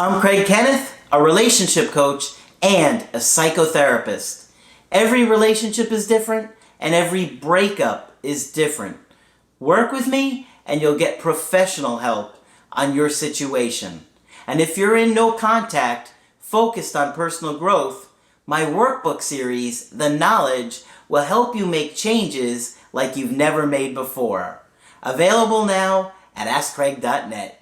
I'm Craig Kenneth, a relationship coach and a psychotherapist. Every relationship is different and every breakup is different. Work with me and you'll get professional help on your situation. And if you're in no contact, focused on personal growth, my workbook series, The Knowledge, will help you make changes like you've never made before. Available now at AskCraig.net.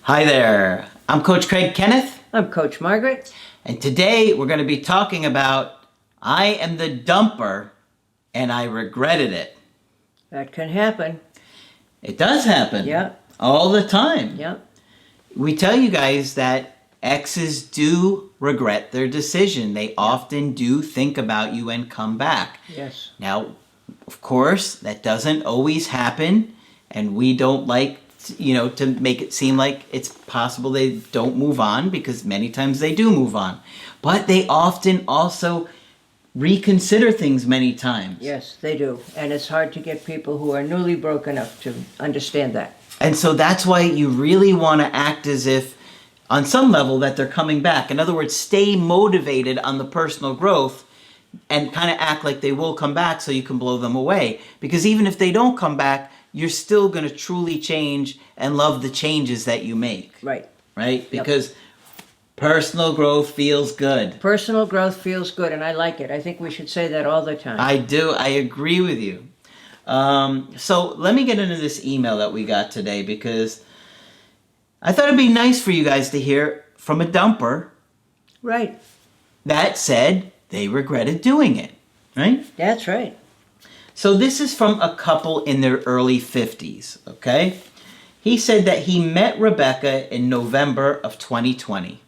Hi there, I'm Coach Craig Kenneth. I'm Coach Margaret. And today we're going to be talking about I am the dumper and I regretted it. That can happen. It does happen. Yeah. All the time. Yeah. We tell you guys that exes do regret their decision. They often do think about you and come back. Yes. Now, of course, that doesn't always happen, and we don't like to make it seem like it's possible they don't move on, because many times they do move on. But they often also reconsider things many times. Yes, they do. And it's hard to get people who are newly broken up to understand that. And so that's why you really want to act as if, on some level, that they're coming back. In other words, stay motivated on the personal growth and kind of act like they will come back so you can blow them away. Because even if they don't come back, you're still going to truly change and love the changes that you make. Right. Right? Because personal growth feels good. Personal growth feels good, and I like it. I think we should say that all the time. I do. I agree with you. So let me get into this email that we got today, because I thought it'd be nice for you guys to hear from a dumper. Right. That said they regretted doing it. Right? That's right. So this is from a couple in their early 50s, okay? He said that he met Rebecca in November of 2020.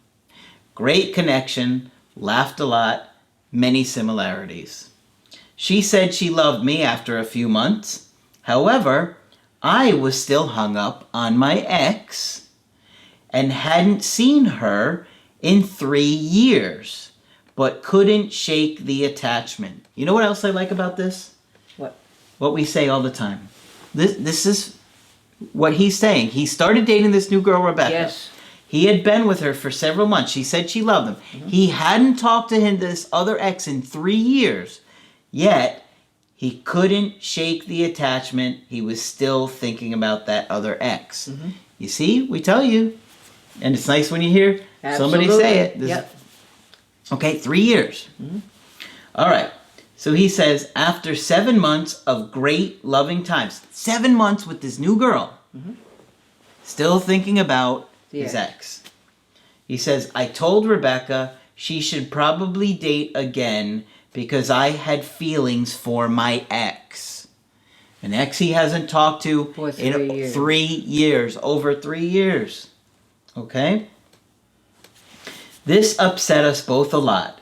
Great connection, laughed a lot, many similarities. She said she loved me after a few months. However, I was still hung up on my ex and hadn't seen her in 3 years, but couldn't shake the attachment. You know what else I like about this? What we say all the time. This is what he's saying. He started dating this new girl, Rebecca. Yes. He had been with her for several months. She said she loved him. Mm-hmm. He hadn't talked to this other ex in 3 years. Yet, he couldn't shake the attachment. He was still thinking about that other ex. Mm-hmm. You see, we tell you. And it's nice when you hear somebody say it. Yep. Okay, 3 years. Mm-hmm. All right. So he says, after 7 months of great loving times, 7 months with this new girl, still thinking about his ex. He says, I told Rebecca she should probably date again because I had feelings for my ex. An ex he hasn't talked to for in 3 years, over 3 years. Okay? This upset us both a lot.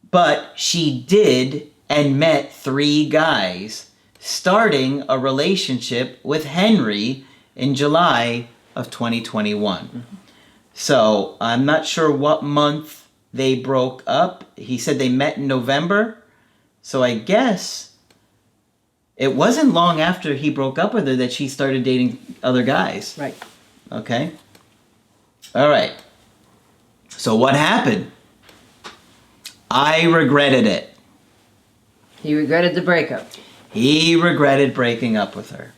But she did and met 3 guys, starting a relationship with Henry in July of 2021. Mm-hmm. So I'm not sure what month they broke up. He said they met in November. So I guess it wasn't long after he broke up with her that she started dating other guys. Right. Okay. All right. So what happened? I regretted it. He regretted the breakup. He regretted breaking up with her.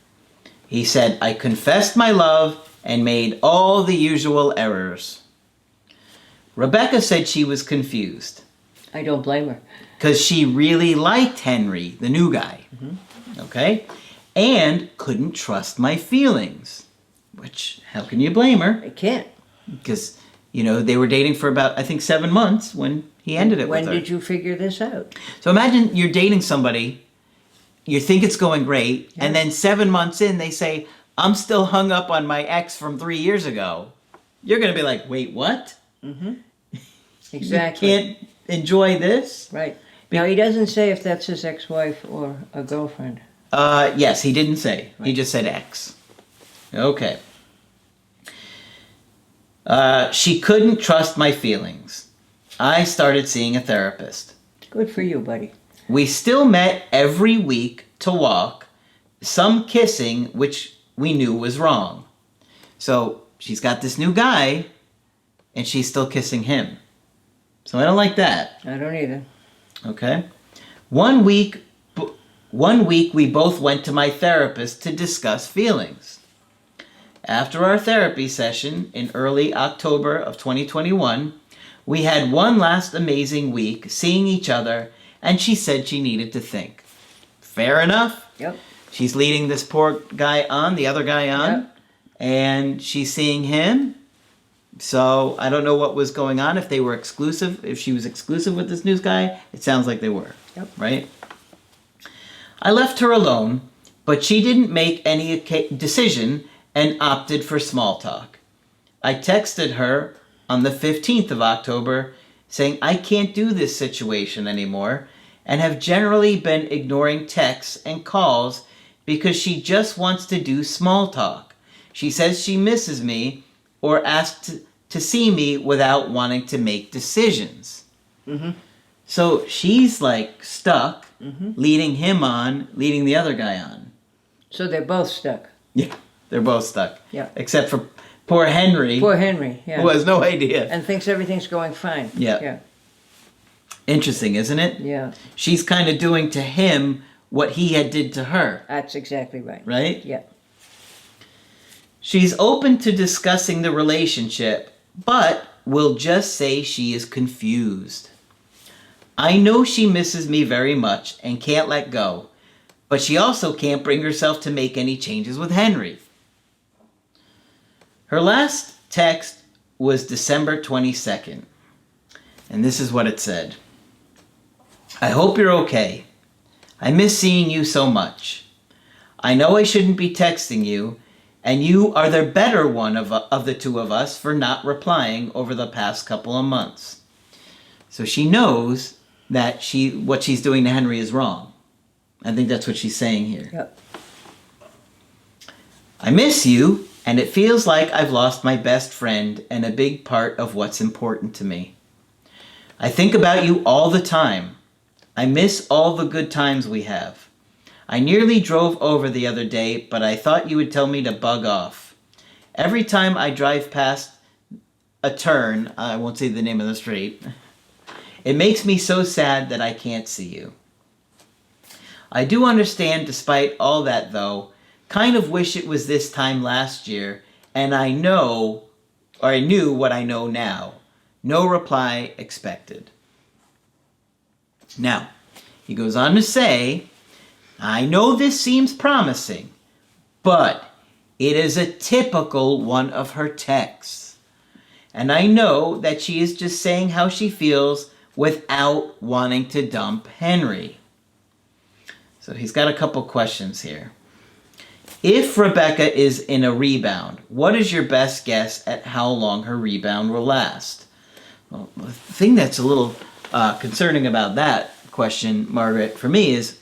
He said, I confessed my love and made all the usual errors. Rebecca said she was confused. I don't blame her. Because she really liked Henry, the new guy. Mm-hmm. Okay? And couldn't trust my feelings. Which, how can you blame her? I can't. Because, they were dating for about, I think, 7 months when he ended it with her. When did you figure this out? So imagine you're dating somebody, you think it's going great, and then 7 months in, they say, I'm still hung up on my ex from 3 years ago. You're going to be like, wait, what? Mm-hmm. Exactly. You can't enjoy this? Right. Now, he doesn't say if that's his ex-wife or a girlfriend. Yes, he didn't say. Right. He just said ex. Okay. She couldn't trust my feelings. I started seeing a therapist. Good for you, buddy. We still met every week to walk, some kissing, which we knew was wrong. So she's got this new guy, and she's still kissing him. So I don't like that. I don't either. Okay. One week we both went to my therapist to discuss feelings. After our therapy session in early October of 2021, we had one last amazing week seeing each other, and she said she needed to think. Fair enough. Yep. She's leading this poor guy on, the other guy on, Yep. and she's seeing him. So I don't know what was going on, if they were exclusive, if she was exclusive with this news guy. It sounds like they were. Yep. Right? I left her alone, but she didn't make any decision and opted for small talk. I texted her on the 15th of October saying I can't do this situation anymore and have generally been ignoring texts and calls because she just wants to do small talk. She says she misses me or asks to see me without wanting to make decisions. Mm-hmm. So she's like stuck, Mm-hmm. leading him on, leading the other guy on. So they're both stuck. Yeah, they're both stuck. Yeah. Except for poor Henry, Poor Henry, yeah. who has no idea. And thinks everything's going fine. Yeah. Yeah. Interesting, isn't it? Yeah. She's kind of doing to him what he had did to her, That's exactly right. right? Yeah. She's open to discussing the relationship, but will just say she is confused. I know she misses me very much and can't let go, but she also can't bring herself to make any changes with Henry. Her last text was December 22nd, and this is what it said. I hope you're okay. I miss seeing you so much. I know I shouldn't be texting you, and you are the better one of the two of us for not replying over the past couple of months. So she knows that what she's doing to Henry is wrong. I think that's what she's saying here. Yep. I miss you, and it feels like I've lost my best friend and a big part of what's important to me. I think about you all the time. I miss all the good times we have. I nearly drove over the other day, but I thought you would tell me to bug off. Every time I drive past a turn, I won't say the name of the street, it makes me so sad that I can't see you. I do understand despite all that though, kind of wish it was this time last year, and I knew what I know now. No reply expected. Now, he goes on to say, I know this seems promising, but it is a typical one of her texts. And I know that she is just saying how she feels without wanting to dump Henry. So he's got a couple questions here. If Rebecca is in a rebound, what is your best guess at how long her rebound will last? Well, the thing that's a little concerning about that question, Margaret, for me is,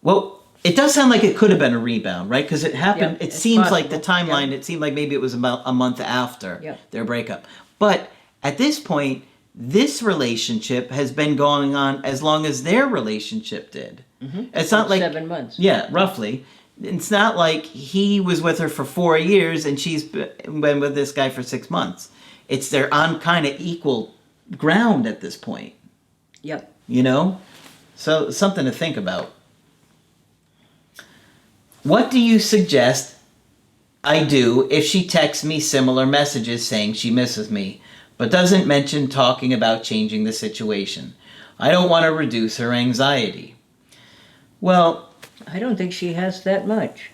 well, it does sound like it could have been a rebound, right? Because it happened, Yep, it seems like the possible. timeline, Yep. it seemed like maybe it was about a month after Yep. their breakup. But at this point, this relationship has been going on as long as their relationship did. Mm-hmm. It's not like 7 months. Yeah, roughly. It's not like he was with her for 4 years and she's been with this guy for 6 months. They're on kind of equal ground at this point, Yep. you know? So something to think about. What do you suggest I do if she texts me similar messages saying she misses me, but doesn't mention talking about changing the situation? I don't want to reduce her anxiety. Well, I don't think she has that much.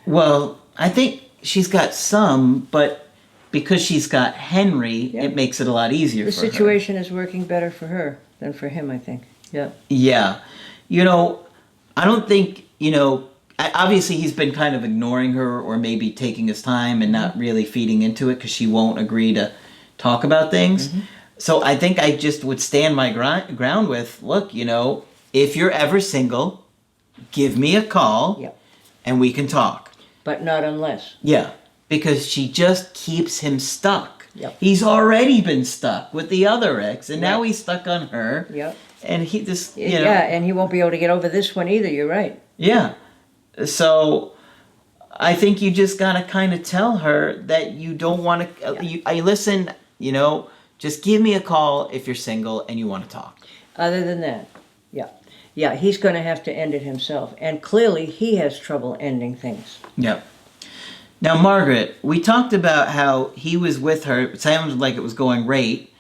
I think she's got some, but because she's got Henry, Yeah. it makes it a lot easier The for her. situation is working better for her than for him, I think. Yeah. Yeah. I don't think, obviously he's been kind of ignoring her or maybe taking his time and not really feeding into it because she won't agree to talk about things. Mm-hmm. So I think I just would stand my ground with, look, if you're ever single, give me a call Yeah. and we can talk. But not unless. Yeah. Because she just keeps him stuck. Yep. He's already been stuck with the other ex, and now Right. he's stuck on her. Yep. And he just, you know. Yeah, and he won't be able to get over this one either. You're right. Yeah. So I think you just got to kind of tell her that you don't want to. I listen, just give me a call if you're single and you want to talk. Other than that, yeah. Yeah, he's going to have to end it himself. And clearly, he has trouble ending things. Yep. Now, Margaret, we talked about how he was with her. It sounded like it was going great,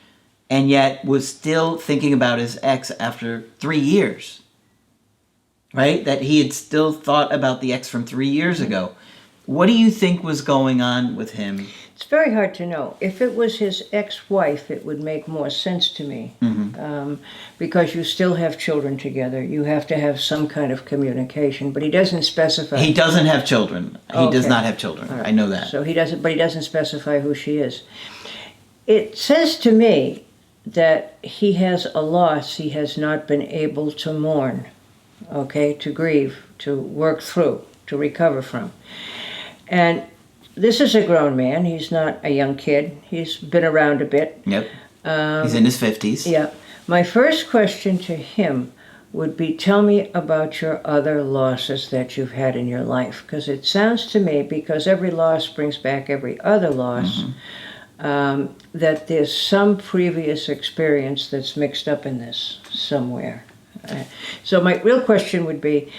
and yet was still thinking about his ex after 3 years. Right? That he had still thought about the ex from 3 years ago. What do you think was going on with him? It's very hard to know. If it was his ex-wife, it would make more sense to me. Because you still have children together. You have to have some kind of communication. But he doesn't specify. He doesn't have children. He does Okay. not have children. All right. I know that. So he doesn't specify who she is. It says to me that he has a loss he has not been able to mourn, okay, to grieve, to work through, to recover from. And this is a grown man. He's not a young kid. He's been around a bit. Yep. He's in his 50s. Yeah. My first question to him would be, tell me about your other losses that you've had in your life. Because it sounds to me, because every loss brings back every other loss, that there's some previous experience that's mixed up in this somewhere. So my real question would be,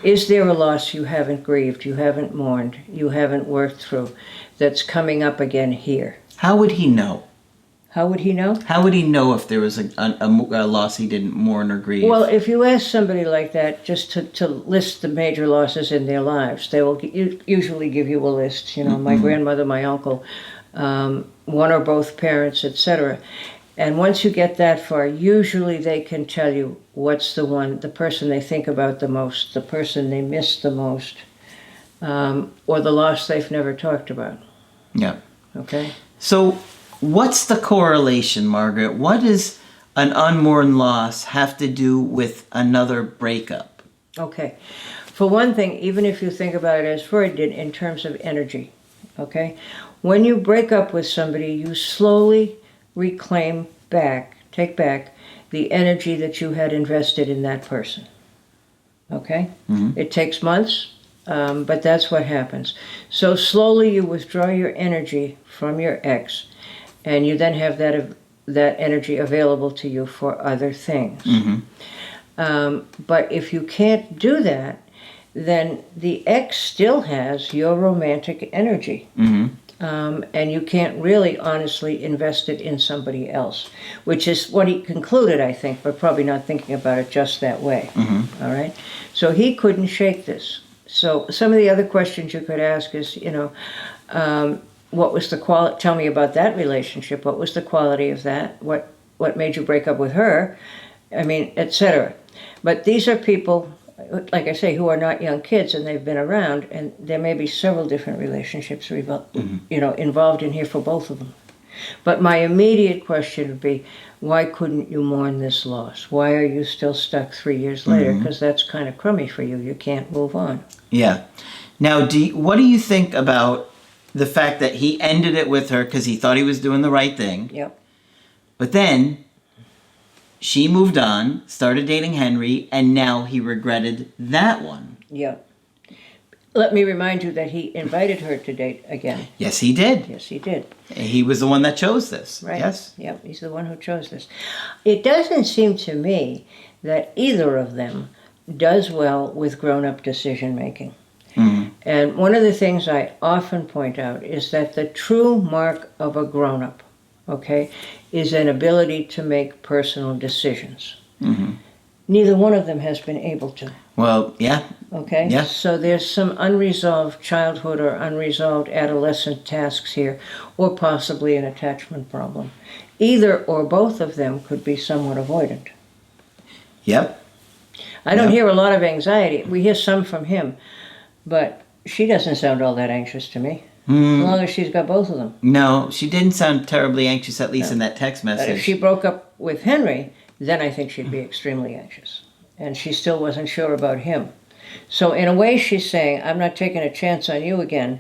is there a loss you haven't grieved, you haven't mourned, you haven't worked through, that's coming up again here? How would he know? How would he know? How would he know if there was a loss he didn't mourn or grieve? Well, if you ask somebody like that just to list the major losses in their lives, they will usually give you a list. My grandmother, my uncle, one or both parents, etc. And once you get that far, usually they can tell you what's the person they think about the most, the person they miss the most, or the loss they've never talked about. Yeah. Okay? So what's the correlation, Margaret? What does an unmourned loss have to do with another breakup? Okay. For one thing, even if you think about it as Freud did in terms of energy, okay? When you break up with somebody, you slowly take back the energy that you had invested in that person. Okay? It takes months, but that's what happens. So slowly you withdraw your energy from your ex, and you then have that energy available to you for other things. But if you can't do that, then the ex still has your romantic energy. And you can't really honestly invest it in somebody else, which is what he concluded, I think, but probably not thinking about it just that way. All right? So he couldn't shake this. So some of the other questions you could ask is, what was the quality? Tell me about that relationship. What was the quality of that? What made you break up with her? I mean, etc. But these are people, like I say, who are not young kids, and they've been around, and there may be several different relationships involved in here for both of them. But my immediate question would be, why couldn't you mourn this loss? Why are you still stuck 3 years later? Because that's kind of crummy for you. You can't move on. Yeah. Now, what do you think about the fact that he ended it with her because he thought he was doing the right thing? Yep. But then she moved on, started dating Henry, and now he regretted that one. Yep. Let me remind you that he invited her to date again. Yes, he did. Yes, he did. He was the one that chose this. Right. Yes. Yep, he's the one who chose this. It doesn't seem to me that either of them does well with grown-up decision-making. And one of the things I often point out is that the true mark of a grown-up, okay, is an ability to make personal decisions. Neither one of them has been able to. Well, yeah. Okay? Yeah. So there's some unresolved childhood or unresolved adolescent tasks here, or possibly an attachment problem. Either or both of them could be somewhat avoidant. Yep. I don't hear a lot of anxiety. We hear some from him, but she doesn't sound all that anxious to me. As long as she's got both of them. No, she didn't sound terribly anxious, at least in that text message. But if she broke up with Henry, then I think she'd be extremely anxious. And she still wasn't sure about him. So in a way she's saying, I'm not taking a chance on you again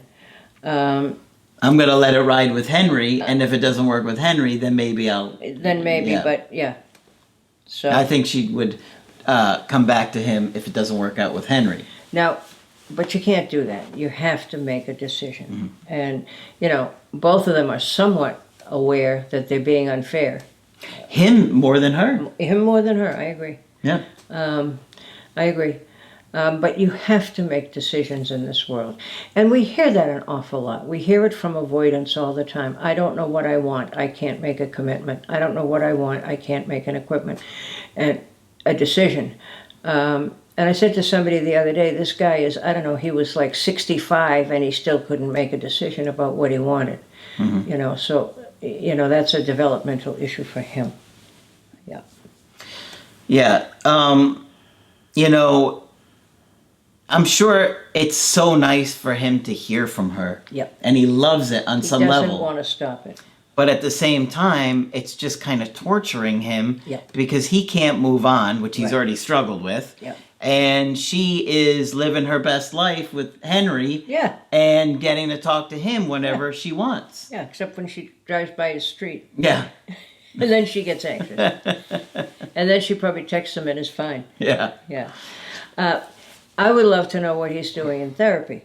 I'm going to let it ride with Henry, and if it doesn't work with Henry, then maybe I'll... Then maybe, Yeah. but yeah. So I think she would come back to him if it doesn't work out with Henry. now, but you can't do that. You have to make a decision. Mm-hmm. And, you know, both of them are somewhat aware that they're being unfair. Him more than her. Him more than her, I agree. Yeah. I agree. But you have to make decisions in this world. And we hear that an awful lot. We hear it from avoidance all the time. I don't know what I want. I can't make a commitment. I don't know what I want. I can't make an equipment and a decision. And I said to somebody the other day, this guy is, I don't know, he was like 65 and he still couldn't make a decision about what he wanted. Mm-hmm. You know, so, you know, that's a developmental issue for him. Yeah. Yeah. You know, I'm sure it's so nice for him to hear from her. Yep. And he loves it on some He doesn't level. want to stop it. But at the same time, it's just kind of torturing him Yep. because he can't move on, which he's Right. already struggled with. Yep. And she is living her best life with Henry Yeah. and getting to talk to him whenever she wants. Yeah, except when she drives by his street. Yeah. And then she gets anxious. And then she probably texts him and is fine. Yeah. Yeah. I would love to know what he's doing in therapy.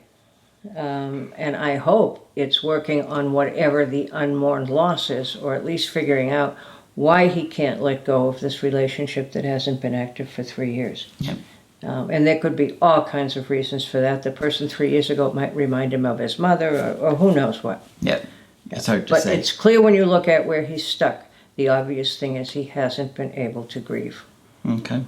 And I hope it's working on whatever the unmourned loss is, or at least figuring out why he can't let go of this relationship that hasn't been active for 3 years. Yep. And there could be all kinds of reasons for that. The person 3 years ago might remind him of his mother, or who knows what. Yep. It's hard to But say. it's clear when you look at where he's stuck. The obvious thing is he hasn't been able to grieve. Okay.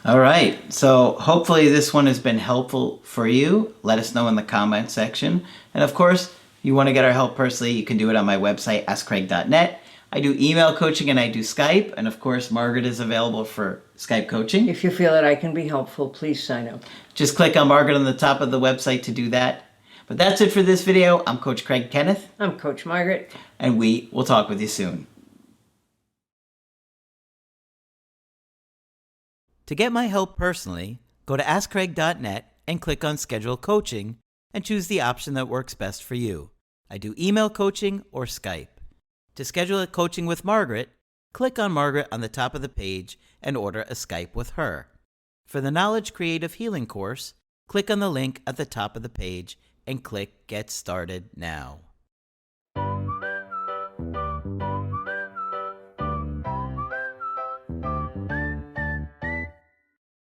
All right. So hopefully this one has been helpful for you. Let us know in the comment section. And of course, if you want to get our help personally, you can do it on my website, askcraig.net. I do email coaching and I do Skype. And of course, Margaret is available for Skype coaching. If you feel that I can be helpful, please sign up. Just click on Margaret on the top of the website to do that. But that's it for this video. I'm Coach Craig Kenneth. I'm Coach Margaret. And we will talk with you soon. To get my help personally, go to askcraig.net and click on Schedule Coaching and choose the option that works best for you. I do email coaching or Skype. To schedule a coaching with Margaret, click on Margaret on the top of the page and order a Skype with her. For the Knowledge Creative Healing course, click on the link at the top of the page and click Get Started Now.